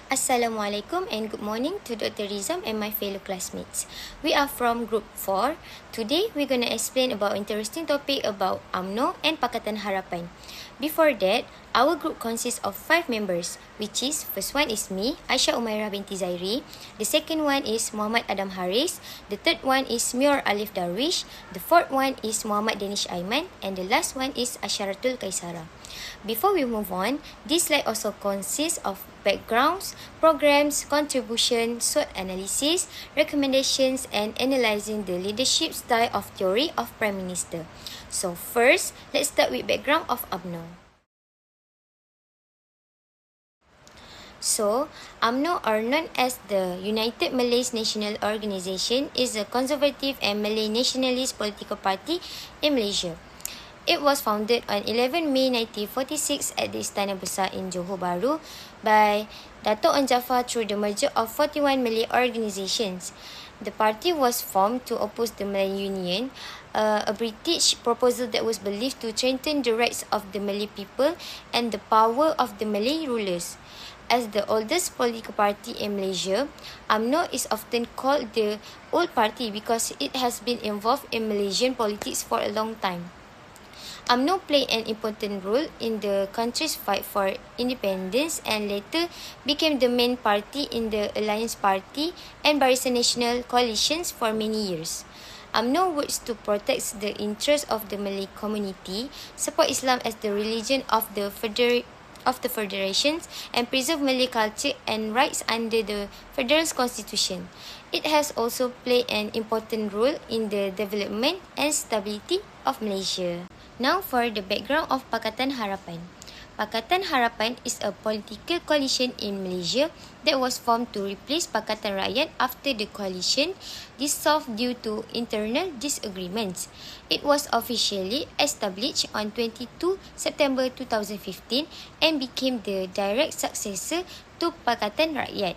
Assalamualaikum and good morning to Dr. Rizam and my fellow classmates. We are from Group 4. Today, we're going to explain about interesting topic about UMNO and Pakatan Harapan. Before that, our group consists of 5 members, which is, first one is me, UMAIRAH binti ZAIREE. The second one is Muhammad Adam HARIZ. The third one is MIOR ALIF DARWISY. The fourth one is Muhammad DANISH AIMAN. And the last one is ASYARATUL QAISARA. Before we move on, this slide also consists of backgrounds, programs, contribution, SWOT analysis, recommendations, and analyzing the leadership style of theory of Prime Minister. So first, let's start with background of UMNO. So, UMNO, or known as the United Malays National Organisation, is a conservative and Malay nationalist political party in Malaysia. It was founded on 11 May 1946 at the Istana Besar in Johor Bahru by Dato' Onn Jaafar through the merger of 41 Malay organisations. The party was formed to oppose the Malay Union, a British proposal that was believed to strengthen the rights of the Malay people and the power of the Malay rulers. As the oldest political party in Malaysia, UMNO is often called the Old Party because it has been involved in Malaysian politics for a long time. UMNO played an important role in the country's fight for independence and later became the main party in the Alliance Party and Barisan Nasional coalitions for many years. UMNO works to protect the interests of the Malay community, support Islam as the religion of the federations, and preserve Malay culture and rights under the Federal Constitution. It has also played an important role in the development and stability of Malaysia. Now for the background of Pakatan Harapan. Pakatan Harapan is a political coalition in Malaysia that was formed to replace Pakatan Rakyat after the coalition dissolved due to internal disagreements. It was officially established on 22 September 2015 and became the direct successor to Pakatan Rakyat.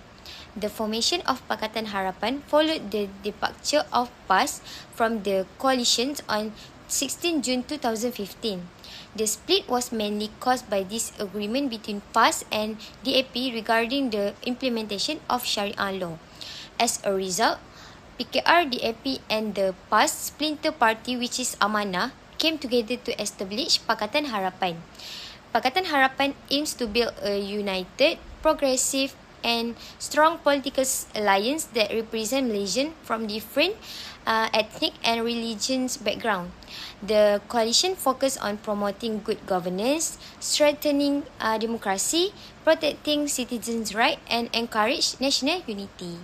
The formation of Pakatan Harapan followed the departure of PAS from the coalitions on 16 June 2015. The split was mainly caused by disagreement between PAS and DAP regarding the implementation of Sharia law. As a result, PKR, DAP and the PAS splinter party, which is Amanah, came together to establish Pakatan Harapan. Pakatan Harapan aims to build a united, progressive and strong political alliance that represent Malaysians from different ethnic and religious background. The coalition focused on promoting good governance, strengthening democracy, protecting citizens' rights and encourage national unity.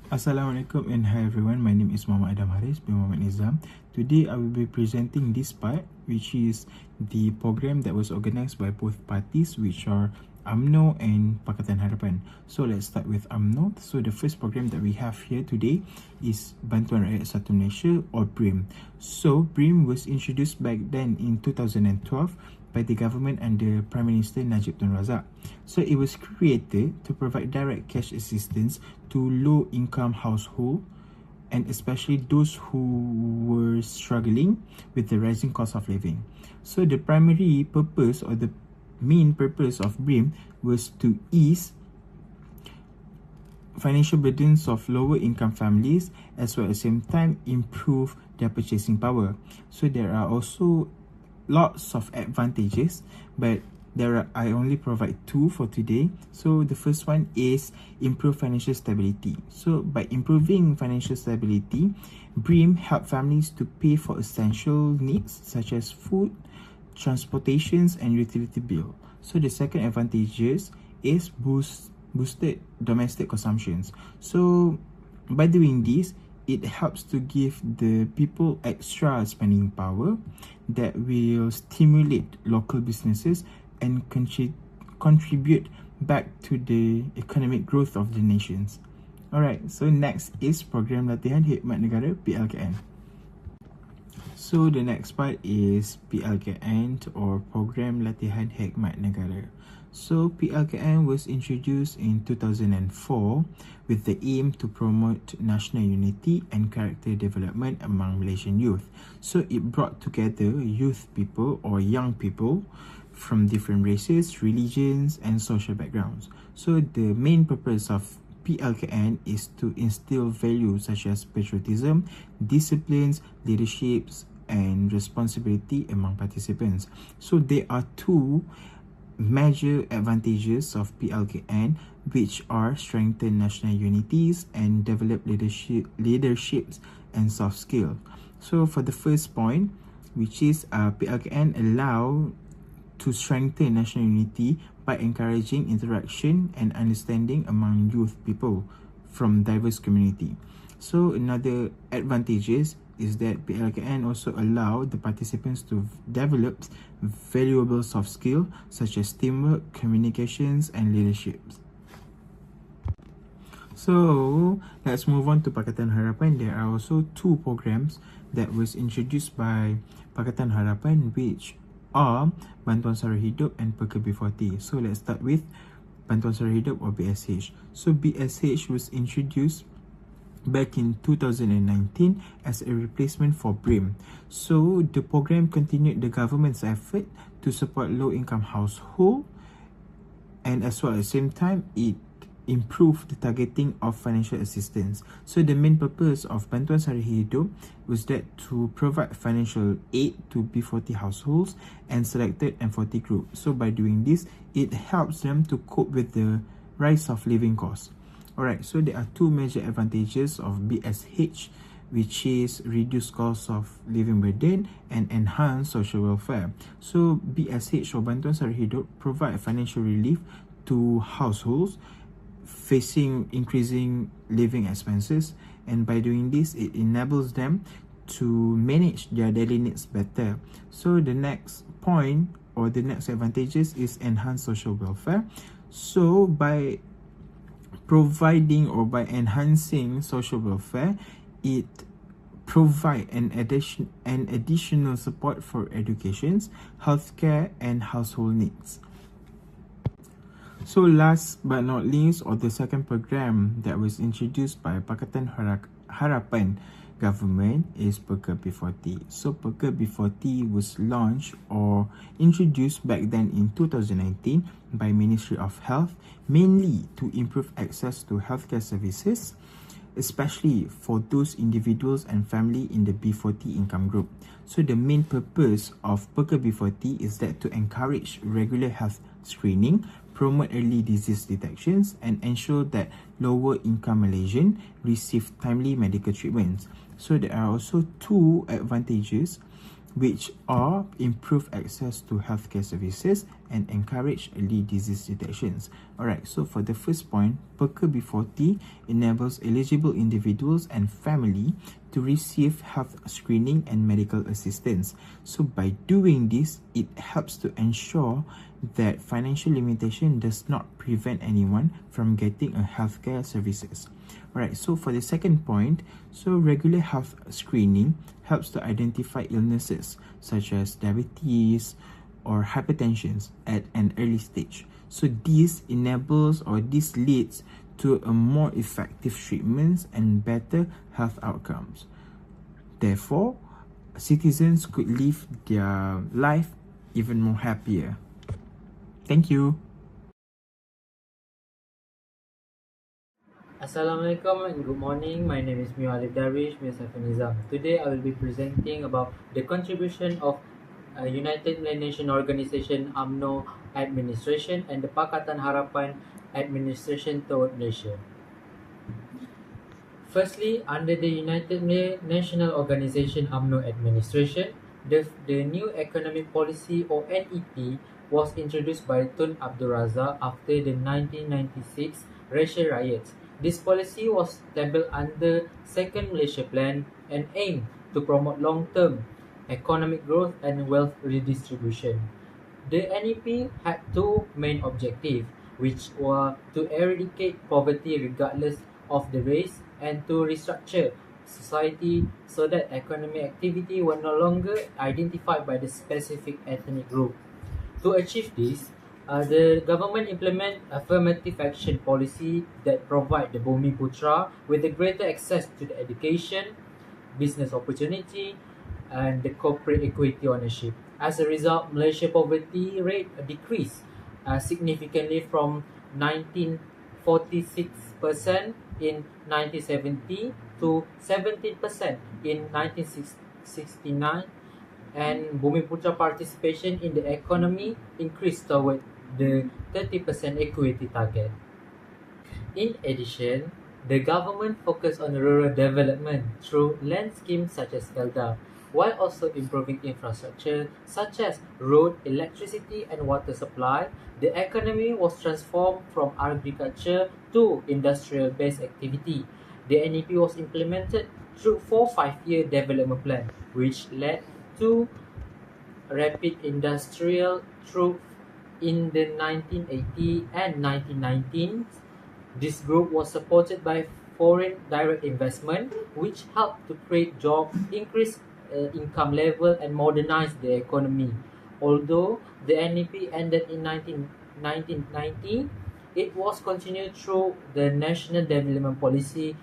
Assalamualaikum and hi everyone, my name is Muhammad Adam HARIZ bin Muhammad NIZAM. Today I will be presenting this part, which is the program that was organised by both parties, which are UMNO and Pakatan Harapan. So let's start with UMNO. So the first program that we have here today is Bantuan Rakyat Satu Malaysia, or BRIM. So BRIM was introduced back then in 2012 by the government under Prime Minister Najib Tun Razak. So it was created to provide direct cash assistance to low-income households, and especially those who were struggling with the rising cost of living. So the primary purpose, or the main purpose of BRIM, was to ease financial burdens of lower income families, as well as at the same time improve their purchasing power. So there are also lots of advantages, but I only provide 2 for today. So the first one is improve financial stability. So by improving financial stability, BRIM help families to pay for essential needs such as food, transportations and utility bill. So the second advantages is boosted domestic consumptions. So by doing this, it helps to give the people extra spending power that will stimulate local businesses and contribute back to the economic growth of the nations. Alright, so next is Program Latihan Khidmat Negara, PLKN. So the next part is PLKN, or Program Latihan Khidmat Negara. So PLKN was introduced in 2004 with the aim to promote national unity and character development among Malaysian youth. So it brought together youth people or young people from different races, religions, and social backgrounds. So the main purpose of PLKN is to instill values such as patriotism, disciplines, leaderships, and responsibility among participants. So there are two major advantages of PLKN, which are strengthen national unities and develop leaderships and soft skills. So for the first point, which is PLKN allow to strengthen national unity by encouraging interaction and understanding among youth people from diverse community. So another advantages is that PLKN also allow the participants to develop valuable soft skills such as teamwork, communications, and leadership. So let's move on to Pakatan Harapan. There are also two programs that was introduced by Pakatan Harapan, which are Bantuan Sara Hidup and PKB40. So let's start with Bantuan Sara Hidup or BSH. So BSH was introduced back in 2019 as a replacement for BRIM. So the program continued the government's effort to support low-income household, and as well at the same time it improved the targeting of financial assistance. So the main purpose of Bantuan Sara Hidup was that to provide financial aid to B40 households and selected M40 groups. So by doing this, it helps them to cope with the rise of living costs. Alright, so there are two major advantages of BSH, which is reduced cost of living burden and enhanced social welfare. So BSH or Bantuan Sara Hidup provide financial relief to households facing increasing living expenses, and by doing this, it enables them to manage their daily needs better. So the next point or the next advantages is enhanced social welfare. So by providing or by enhancing social welfare, it provide an additional support for education, healthcare, and household needs. So last but not least, or the second program that was introduced by Pakatan Harapan government is PKB40. So PKB40 was launched or introduced back then in 2019 by Ministry of Health, mainly to improve access to healthcare services, especially for those individuals and family in the B40 income group. So the main purpose of PKB40 is that to encourage regular health screening, promote early disease detections, and ensure that lower income Malaysians receive timely medical treatments. So there are also two advantages, which are improve access to healthcare services and encourage early disease detections. Alright, so for the first point, PKB40 enables eligible individuals and family to receive health screening and medical assistance. So by doing this, it helps to ensure that financial limitation does not prevent anyone from getting a healthcare services. Alright, so for the second point, so regular health screening helps to identify illnesses such as diabetes or hypertension at an early stage. So this enables or this leads to a more effective treatments and better health outcomes. Therefore, citizens could live their life even more happier. Thank you. Assalamualaikum and good morning. My name is MIOR Darwish, NIZAM. Today I will be presenting about the contribution of United Nations Organization UMNO administration and the Pakatan Harapan administration toward Malaysia. Firstly, under the United Nations Organization UMNO administration, the new economic policy or NEP was introduced by Tun Abdul Razak after the 1996 racial riots. This policy was tabled under Second Malaysia Plan and aimed to promote long-term economic growth and wealth redistribution. The NEP had two main objectives, which were to eradicate poverty regardless of the race and to restructure society so that economic activity were no longer identified by the specific ethnic group. To achieve this, the government implement affirmative action policy that provide the Bumi Putra with a greater access to the education, business opportunity, and the corporate equity ownership. As a result, Malaysia poverty rate decreased significantly from 1946% in 1970 to 17% in 1969, and Bumiputra participation in the economy increased toward the 30% equity target. In addition, the government focused on rural development through land schemes such as FELDA, while also improving infrastructure such as road, electricity, and water supply. The economy was transformed from agriculture to industrial-based activity. The NEP was implemented through 4 5-year development plan, which led to rapid industrial growth in the 1980s and 1990s. This group was supported by foreign direct investment, which helped to create jobs, increase income level, and modernize the economy. Although the NEP ended in 1990, it was continued through the National Development Policy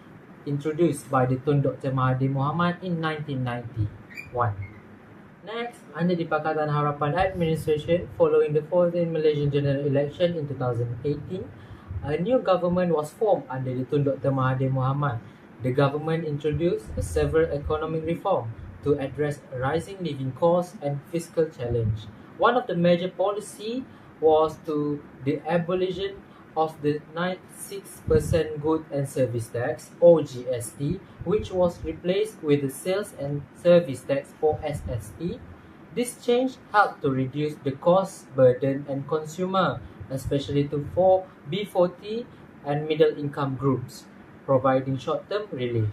introduced by the Tun Dr. Mahathir Mohamad in 1991. Next, under the Pakatan Harapan administration, following the 14th Malaysian general election in 2018, a new government was formed under the Tun Dr. Mahathir Mohamad. The government introduced several economic reforms to address rising living costs and fiscal challenge. One of the major policies was the abolition of the 96% Goods and Service Tax, or GST, which was replaced with the Sales and Service Tax, or SST. This change helped to reduce the cost burden on consumer, especially to B40 and middle income groups, providing short-term relief.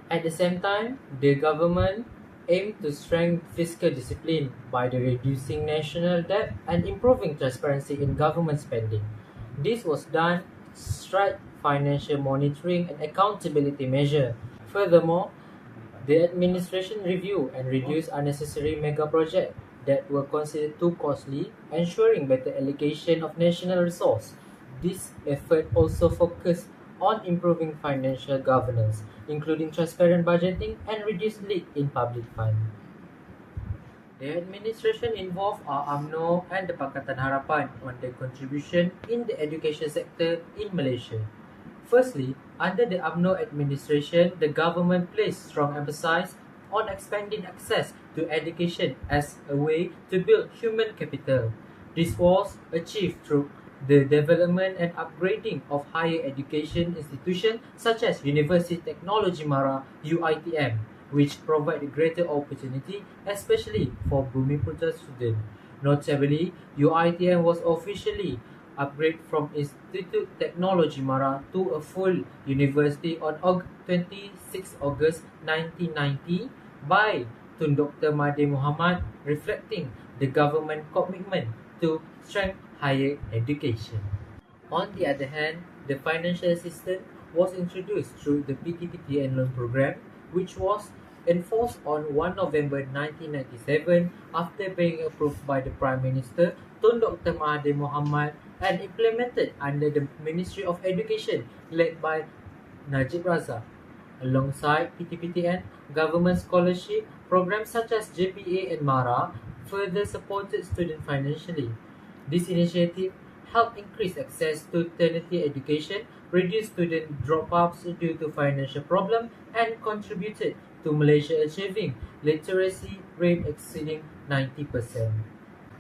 At the same time, the government aimed to strengthen fiscal discipline by reducing national debt and improving transparency in government spending. This was done through financial monitoring and accountability measures. Furthermore, the administration reviewed and reduced unnecessary mega projects that were considered too costly, ensuring better allocation of national resources. This effort also focused on improving financial governance, including transparent budgeting and reduced leak in public funds. The administration involved are UMNO and the Pakatan Harapan on their contribution in the education sector in Malaysia. Firstly, under the UMNO administration, the government placed strong emphasis on expanding access to education as a way to build human capital. This was achieved through the development and upgrading of higher education institutions such as University Technology Mara (UITM), which provide greater opportunity, especially for Bumiputra students. Notably, UITM was officially upgraded from Institute Technology Mara to a full university on 26 August 1990 by Tun Dr. Mahathir Mohamad, reflecting the government commitment to strengthen higher education. On the other hand, the financial assistance was introduced through the PTPTN loan program, which was enforced on 1 November 1997 after being approved by the Prime Minister Tun Dr. Mahathir Mohamad and implemented under the Ministry of Education led by Najib Razak. Alongside PTPTN, government scholarship programs such as JPA and MARA further supported students financially. This initiative helped increase access to tertiary education, reduce student dropouts due to financial problems, and contributed to Malaysia achieving literacy rate exceeding 90%.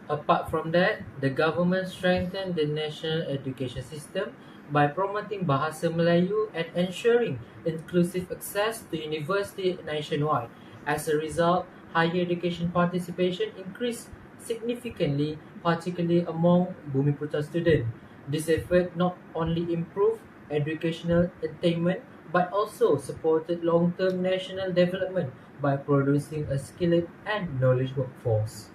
Apart from that, the government strengthened the national education system by promoting Bahasa Melayu and ensuring inclusive access to university nationwide. As a result, higher education participation increased significantly, particularly among Bumiputra students. This effort not only improved educational attainment but also supported long-term national development by producing a skilled and knowledge workforce.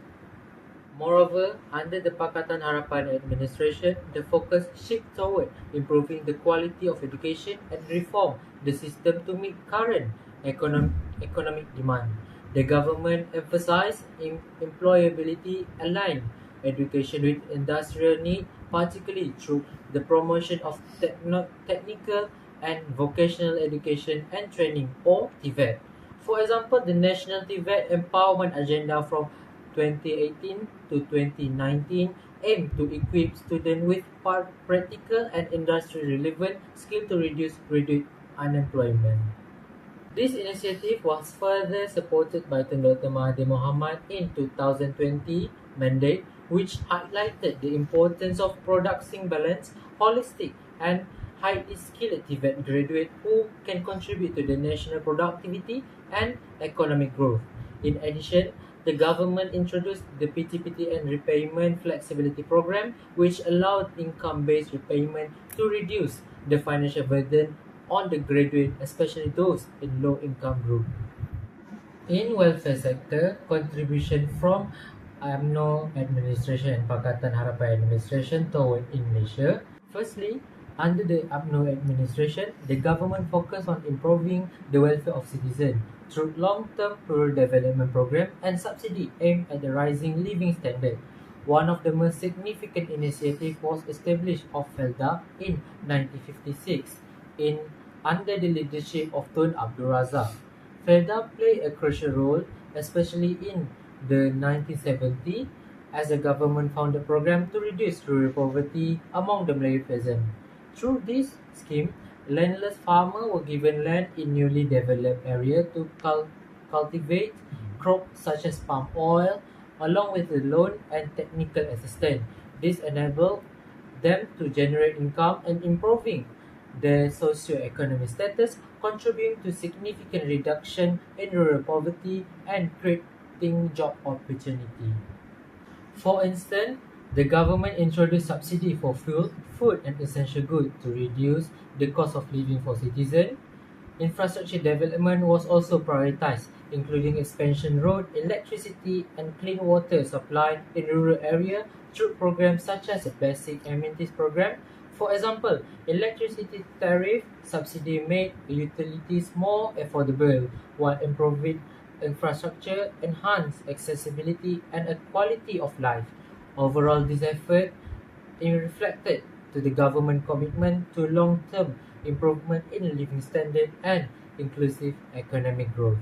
Moreover, under the Pakatan Harapan administration, the focus shifted toward improving the quality of education and reform the system to meet current economic demand. The government emphasized employability aligned education with industrial need, particularly through the promotion of technical and vocational education and training, or TVET. For example, the National TVET Empowerment Agenda from 2018 to 2019 aimed to equip students with practical and industry-relevant skills to reduce graduate unemployment. This initiative was further supported by Dr. Mahathir Mohamad in 2020 mandate, which highlighted the importance of producing balanced, holistic, and highly skilled TVET graduates who can contribute to the national productivity and economic growth. In addition, the government introduced the PTPT and Repayment Flexibility Program, which allowed income-based repayment to reduce the financial burden on the graduate, especially those in low-income group. In welfare sector, contribution from UMNO administration and Pakatan Harapan administration toward in Malaysia. Firstly, under the UMNO administration, the government focused on improving the welfare of citizens through long-term rural development program and subsidy aimed at the rising living standard. One of the most significant initiatives was established of FELDA in 1956 under the leadership of Tun Abdul Razak. FELDA played a crucial role, especially in the 1970s, as a government-funded program to reduce rural poverty among the Malay peasants. Through this scheme, landless farmers were given land in newly developed areas to cultivate crops such as palm oil, along with the loan and technical assistance. This enabled them to generate income and improving their socio-economic status, contributing to significant reduction in rural poverty and creating job opportunity. For instance, the government introduced subsidy for fuel, food and essential goods to reduce the cost of living for citizens. Infrastructure development was also prioritized, including expansion road, electricity and clean water supply in rural areas through programs such as the Basic Amenities Program. For example, electricity tariff subsidy made utilities more affordable, while improving infrastructure enhanced accessibility and quality of life. Overall, this effort reflected to the government commitment to long-term improvement in living standard and inclusive economic growth.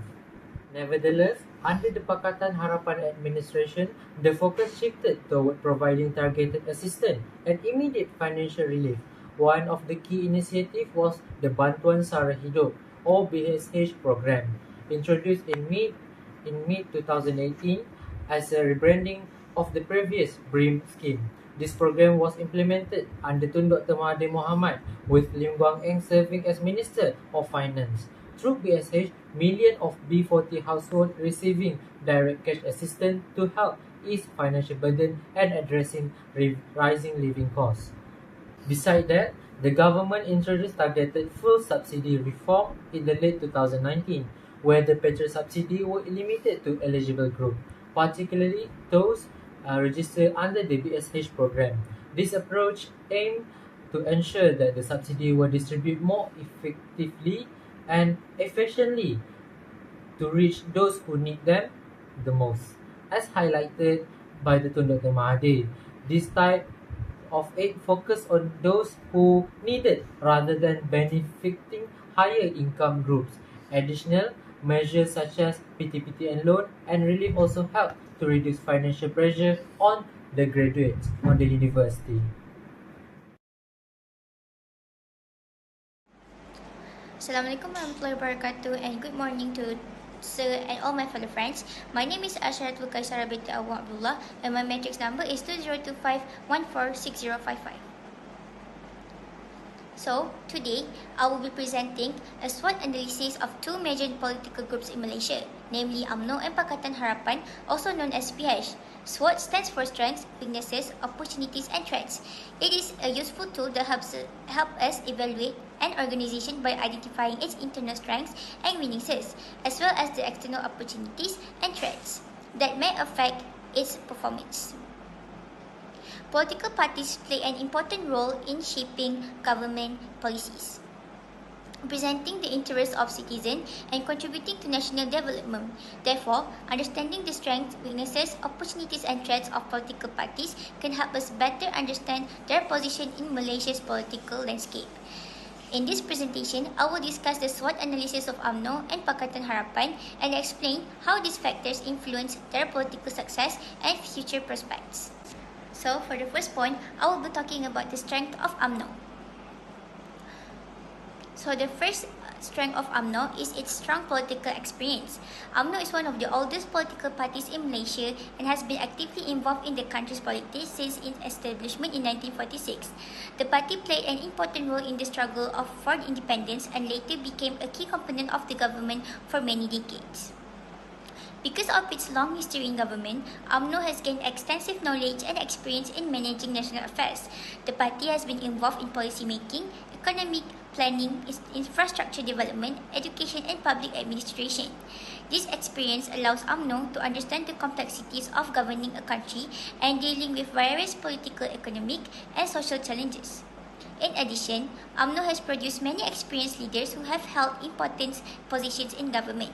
Nevertheless, under the Pakatan Harapan administration, the focus shifted toward providing targeted assistance and immediate financial relief. One of the key initiatives was the Bantuan Sara Hidup or BSH program, introduced in mid-2018 as a rebranding of the previous BRIM scheme. This program was implemented under Dr. Mahathir Mohamad, with Lim Guang Eng serving as Minister of Finance. Through BSH, millions of B40 households receiving direct cash assistance to help ease financial burden and addressing rising living costs. Besides that, the government introduced targeted full subsidy reform in the late 2019, where the petrol subsidy were limited to eligible groups, particularly those registered under the BSH program. This approach aimed to ensure that the subsidy were distributed more effectively and efficiently to reach those who need them the most. As highlighted by the Dr. Mahathir, this type of aid focused on those who need it rather than benefiting higher income groups. Additional measures such as PTPT and loan and relief also help to reduce financial pressure on the graduates on the university. Assalamualaikum warahmatullahi wabarakatuh and good morning to Sir and all my fellow friends. My name is ASYARATUL QAISARA binti ABDULLAH and my matrix number is 2025146055. So, today, I will be presenting a SWOT analysis of two major political groups in Malaysia, namely UMNO and Pakatan Harapan, also known as PH. SWOT stands for Strengths, Weaknesses, Opportunities and Threats. It is a useful tool that helps us evaluate an organization by identifying its internal strengths and weaknesses, as well as the external opportunities and threats that may affect its performance. Political parties play an important role in shaping government policies, representing the interests of citizens and contributing to national development. Therefore, understanding the strengths, weaknesses, opportunities and threats of political parties can help us better understand their position in Malaysia's political landscape. In this presentation, I will discuss the SWOT analysis of UMNO and Pakatan Harapan and explain how these factors influence their political success and future prospects. So, for the first point, I will be talking about the strength of UMNO. So, the first strength of UMNO is its strong political experience. UMNO is one of the oldest political parties in Malaysia and has been actively involved in the country's politics since its establishment in 1946. The party played an important role in the struggle for independence and later became a key component of the government for many decades. Because of its long history in government, UMNO has gained extensive knowledge and experience in managing national affairs. The party has been involved in policy making, economic planning, infrastructure development, education and public administration. This experience allows UMNO to understand the complexities of governing a country and dealing with various political, economic and social challenges. In addition, UMNO has produced many experienced leaders who have held important positions in government.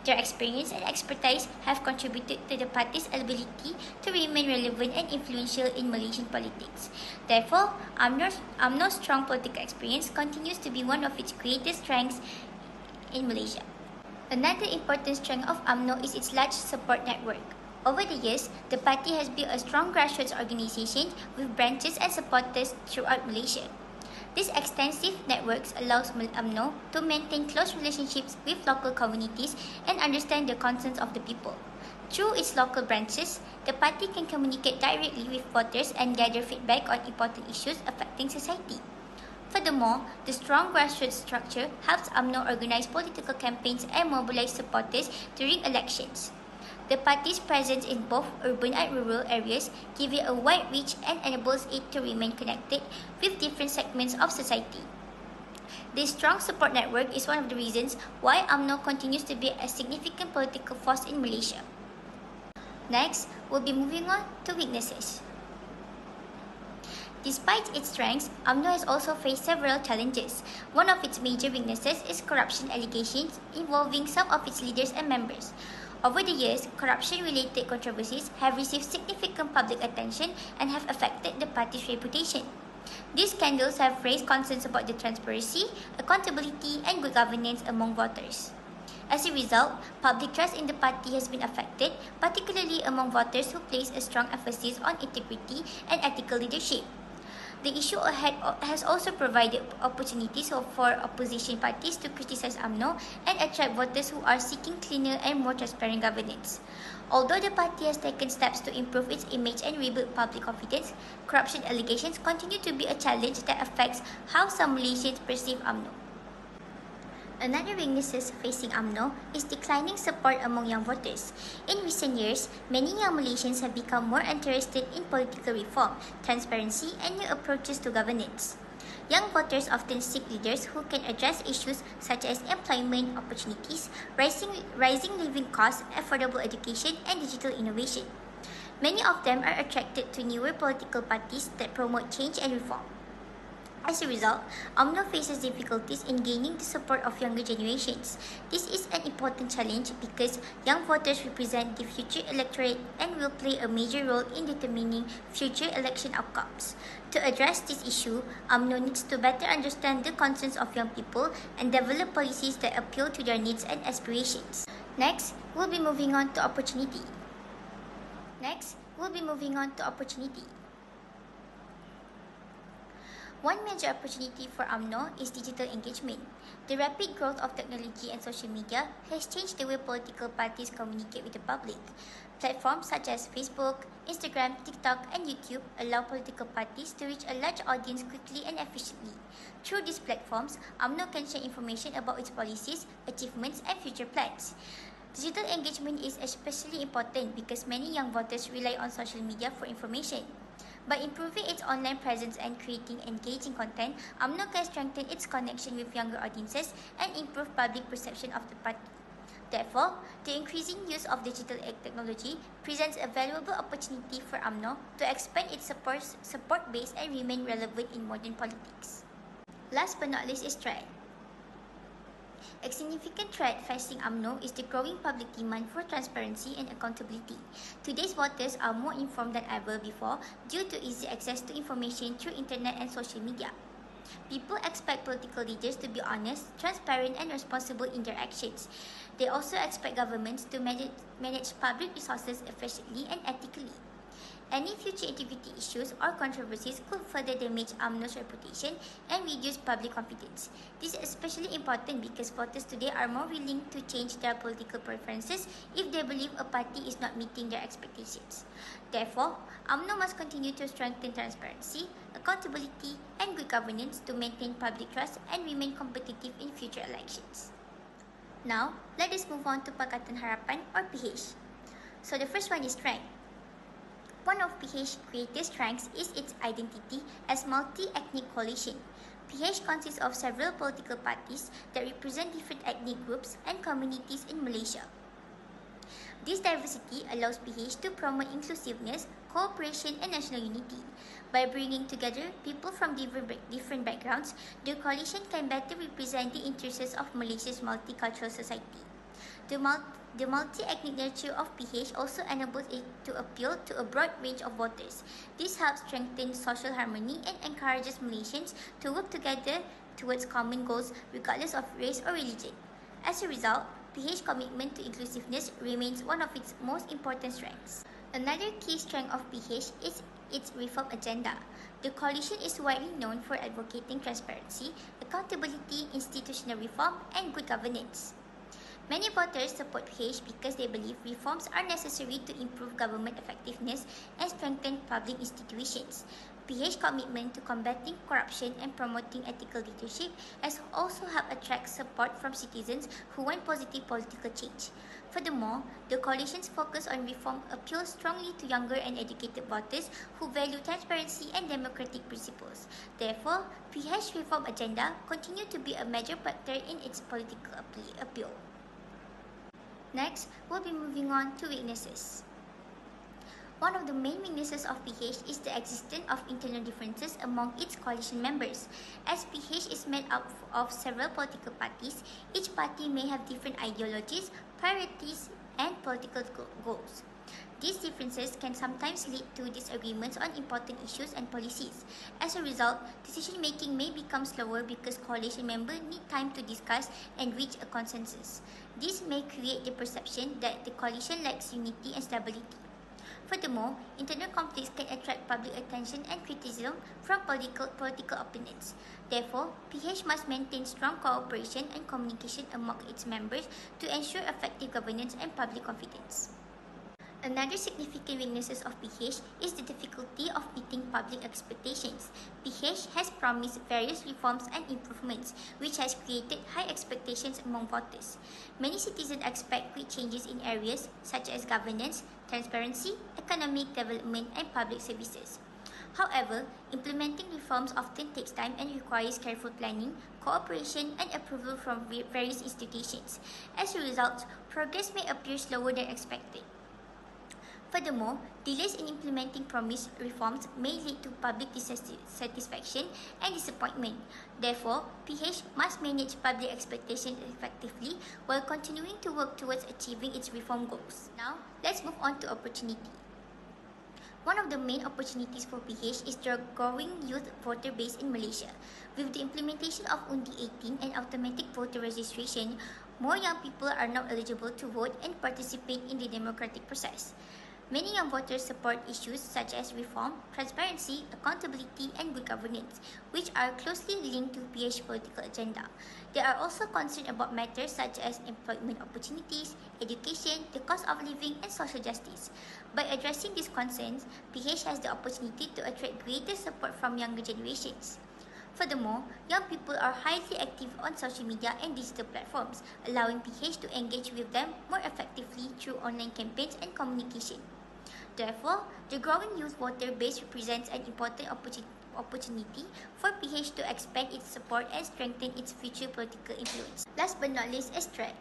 Their experience and expertise have contributed to the party's ability to remain relevant and influential in Malaysian politics. Therefore, UMNO's strong political experience continues to be one of its greatest strengths in Malaysia. Another important strength of UMNO is its large support network. Over the years, the party has built a strong grassroots organization with branches and supporters throughout Malaysia. These extensive networks allows UMNO to maintain close relationships with local communities and understand the concerns of the people. Through its local branches, the party can communicate directly with voters and gather feedback on important issues affecting society. Furthermore, the strong grassroots structure helps UMNO organize political campaigns and mobilize supporters during elections. The party's presence in both urban and rural areas gives it a wide reach and enables it to remain connected with different segments of society. This strong support network is one of the reasons why UMNO continues to be a significant political force in Malaysia. Next, we'll be moving on to weaknesses. Despite its strengths, UMNO has also faced several challenges. One of its major weaknesses is corruption allegations involving some of its leaders and members. Over the years, corruption-related controversies have received significant public attention and have affected the party's reputation. These scandals have raised concerns about the transparency, accountability, and good governance among voters. As a result, public trust in the party has been affected, particularly among voters who place a strong emphasis on integrity and ethical leadership. The issue ahead has also provided opportunities for opposition parties to criticize UMNO and attract voters who are seeking cleaner and more transparent governance. Although the party has taken steps to improve its image and rebuild public confidence, corruption allegations continue to be a challenge that affects how some Malaysians perceive UMNO. Another weakness facing UMNO is declining support among young voters. In recent years, many young Malaysians have become more interested in political reform, transparency, and new approaches to governance. Young voters often seek leaders who can address issues such as employment opportunities, rising living costs, affordable education, and digital innovation. Many of them are attracted to newer political parties that promote change and reform. As a result, UMNO faces difficulties in gaining the support of younger generations. This is an important challenge because young voters represent the future electorate and will play a major role in determining future election outcomes. To address this issue, UMNO needs to better understand the concerns of young people and develop policies that appeal to their needs and aspirations. Next, we'll be moving on to opportunity. One major opportunity for UMNO is digital engagement. The rapid growth of technology and social media has changed the way political parties communicate with the public. Platforms such as Facebook, Instagram, TikTok, and YouTube allow political parties to reach a large audience quickly and efficiently. Through these platforms, UMNO can share information about its policies, achievements, and future plans. Digital engagement is especially important because many young voters rely on social media for information. By improving its online presence and creating engaging content, UMNO can strengthen its connection with younger audiences and improve public perception of the party. Therefore, the increasing use of digital technology presents a valuable opportunity for UMNO to expand its support base and remain relevant in modern politics. Last but not least is threat. A significant threat facing UMNO is the growing public demand for transparency and accountability. Today's voters are more informed than ever before due to easy access to information through internet and social media. People expect political leaders to be honest, transparent, and responsible in their actions. They also expect governments to manage public resources efficiently and ethically. Any future integrity issues or controversies could further damage UMNO's reputation and reduce public confidence. This is especially important because voters today are more willing to change their political preferences if they believe a party is not meeting their expectations. Therefore, UMNO must continue to strengthen transparency, accountability, and good governance to maintain public trust and remain competitive in future elections. Now, let us move on to Pakatan Harapan or PH. So the first one is strength. One of PH's greatest strengths is its identity as multi-ethnic coalition. PH consists of several political parties that represent different ethnic groups and communities in Malaysia. This diversity allows PH to promote inclusiveness, cooperation, and national unity. By bringing together people from different backgrounds, the coalition can better represent the interests of Malaysia's multicultural society. The multi-ethnic nature of PH also enables it to appeal to a broad range of voters. This helps strengthen social harmony and encourages Malaysians to work together towards common goals regardless of race or religion. As a result, PH's commitment to inclusiveness remains one of its most important strengths. Another key strength of PH is its reform agenda. The coalition is widely known for advocating transparency, accountability, institutional reform, and good governance. Many voters support PH because they believe reforms are necessary to improve government effectiveness and strengthen public institutions. PH's commitment to combating corruption and promoting ethical leadership has also helped attract support from citizens who want positive political change. Furthermore, the coalition's focus on reform appeals strongly to younger and educated voters who value transparency and democratic principles. Therefore, PH's reform agenda continues to be a major factor in its political appeal. Next, we'll be moving on to weaknesses. One of the main weaknesses of PH is the existence of internal differences among its coalition members. As PH is made up of several political parties, each party may have different ideologies, priorities, and political goals. These differences can sometimes lead to disagreements on important issues and policies. As a result, decision-making may become slower because coalition members need time to discuss and reach a consensus. This may create the perception that the coalition lacks unity and stability. Furthermore, internal conflicts can attract public attention and criticism from political opponents. Therefore, PH must maintain strong cooperation and communication among its members to ensure effective governance and public confidence. Another significant weakness of PH is the difficulty of meeting public expectations. PH has promised various reforms and improvements, which has created high expectations among voters. Many citizens expect quick changes in areas such as governance, transparency, economic development, and public services. However, implementing reforms often takes time and requires careful planning, cooperation, and approval from various institutions. As a result, progress may appear slower than expected. Furthermore, delays in implementing promised reforms may lead to public dissatisfaction and disappointment. Therefore, PH must manage public expectations effectively while continuing to work towards achieving its reform goals. Now, let's move on to opportunity. One of the main opportunities for PH is the growing youth voter base in Malaysia. With the implementation of Undi 18 and automatic voter registration, more young people are now eligible to vote and participate in the democratic process. Many young voters support issues such as reform, transparency, accountability, and good governance, which are closely linked to PH's political agenda. They are also concerned about matters such as employment opportunities, education, the cost of living, and social justice. By addressing these concerns, PH has the opportunity to attract greater support from younger generations. Furthermore, young people are highly active on social media and digital platforms, allowing PH to engage with them more effectively through online campaigns and communication. Therefore, the growing youth voter base represents an important opportunity for PH to expand its support and strengthen its future political influence. Last but not least is threat.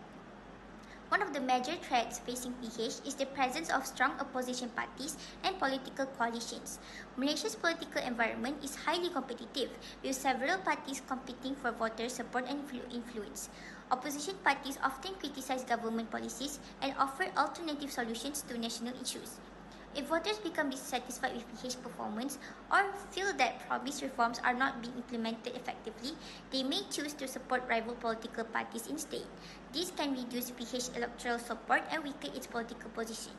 One of the major threats facing PH is the presence of strong opposition parties and political coalitions. Malaysia's political environment is highly competitive, with several parties competing for voter support and influence. Opposition parties often criticize government policies and offer alternative solutions to national issues. If voters become dissatisfied with PH performance or feel that promised reforms are not being implemented effectively, they may choose to support rival political parties instead. This can reduce PH electoral support and weaken its political position.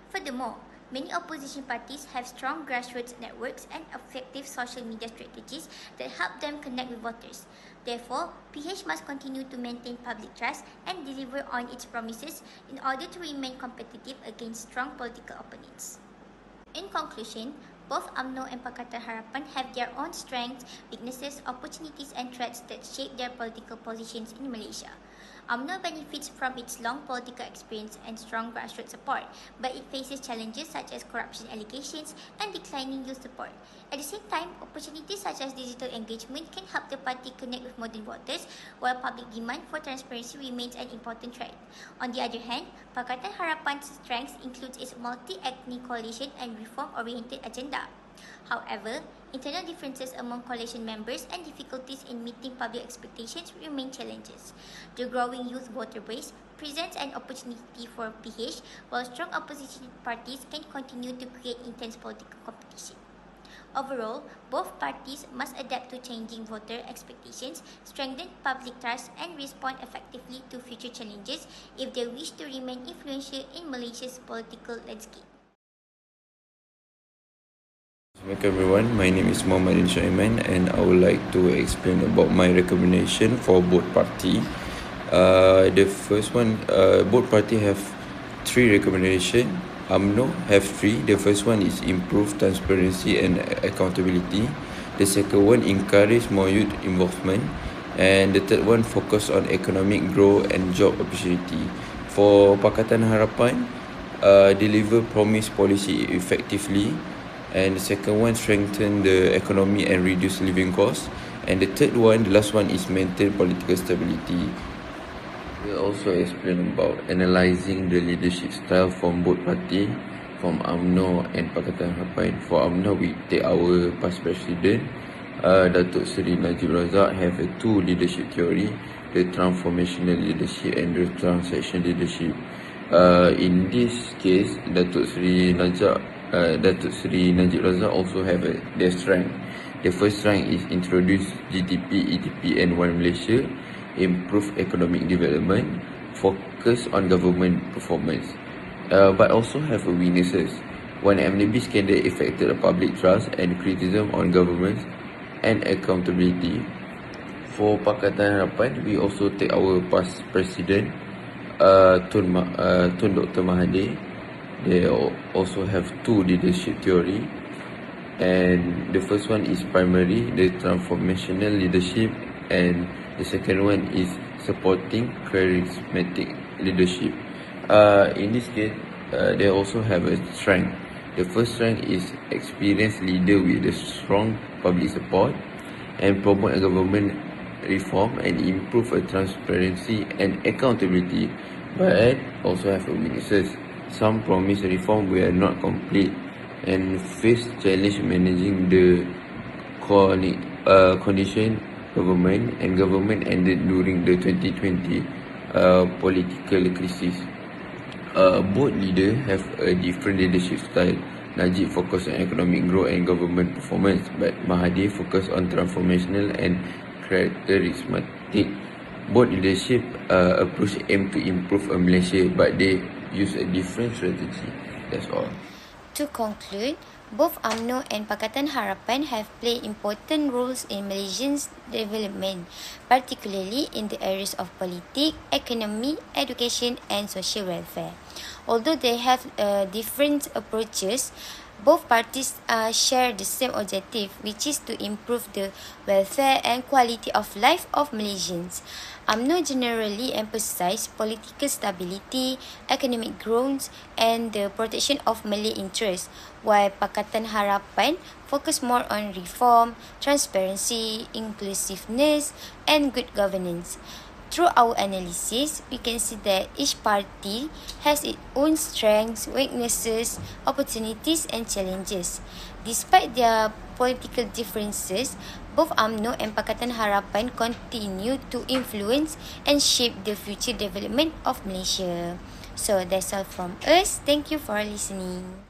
Furthermore, many opposition parties have strong grassroots networks and effective social media strategies that help them connect with voters. Therefore, PH must continue to maintain public trust and deliver on its promises in order to remain competitive against strong political opponents. In conclusion, both UMNO and Pakatan Harapan have their own strengths, weaknesses, opportunities and threats that shape their political positions in Malaysia. UMNO benefits from its long political experience and strong grassroots support, but it faces challenges such as corruption allegations and declining youth support. At the same time, opportunities such as digital engagement can help the party connect with modern voters, while public demand for transparency remains an important threat. On the other hand, Pakatan Harapan's strengths includes its multi-ethnic coalition and reform-oriented agenda. However, internal differences among coalition members and difficulties in meeting public expectations remain challenges. The growing youth voter base presents an opportunity for PH, while strong opposition parties can continue to create intense political competition. Overall, both parties must adapt to changing voter expectations, strengthen public trust, and respond effectively to future challenges if they wish to remain influential in Malaysia's political landscape. Assalamualaikum everyone, my name is MOHAMMAD AIMAN and I would like to explain about my recommendation for both party. The first one, both party have 3 recommendations. UMNO have 3. The first one is improve transparency and accountability. The second one, encourage more youth involvement. And the third one, focus on economic growth and job opportunity. For Pakatan Harapan, deliver promised policy effectively. And the second one, strengthen the economy and reduce living costs. And the third one, the last one, is maintain political stability. We'll also explain about analysing the leadership style from both party, from UMNO and Pakatan Harapan. For UMNO, we take our past president, Datuk Seri Najib Razak, have a 2 leadership theory, the transformational leadership and the transaction leadership. In this case, Datuk Seri Najib Razak also have their strength. The first strength is introduce GDP, EDP and One Malaysia, improve economic development, focus on government performance, but also have weaknesses. One MNB scandal affected the public trust and criticism on government and accountability. For Pakatan Harapan, we also take our past president, Tun Dr. Mahathir. They also have 2 leadership theory, and the first one is primary, the transformational leadership, and the second one is supporting charismatic leadership. In this case, they also have a strength. The first strength is experienced leader with a strong public support and promote a government reform and improve a transparency and accountability, but also have weaknesses. Some promised reform were not complete and face challenge managing the condition government, and government ended during the 2020 political crisis. Both leaders have a different leadership style. Najib focus on economic growth and government performance, but Mahathir focus on transformational and charismatic. Both leadership approach aim to improve Malaysia, but they use a different strategy. That's all. To conclude, both UMNO and Pakatan Harapan have played important roles in Malaysia's development, particularly in the areas of politics, economy, education and social welfare. Although they have different approaches, both parties share the same objective, which is to improve the welfare and quality of life of Malaysians. UMNO generally emphasize political stability, economic growth and the protection of Malay interests, while Pakatan Harapan focus more on reform, transparency, inclusiveness and good governance. Through our analysis, we can see that each party has its own strengths, weaknesses, opportunities and challenges. Despite their political differences, both UMNO and Pakatan Harapan continue to influence and shape the future development of Malaysia. So that's all from us. Thank you for listening.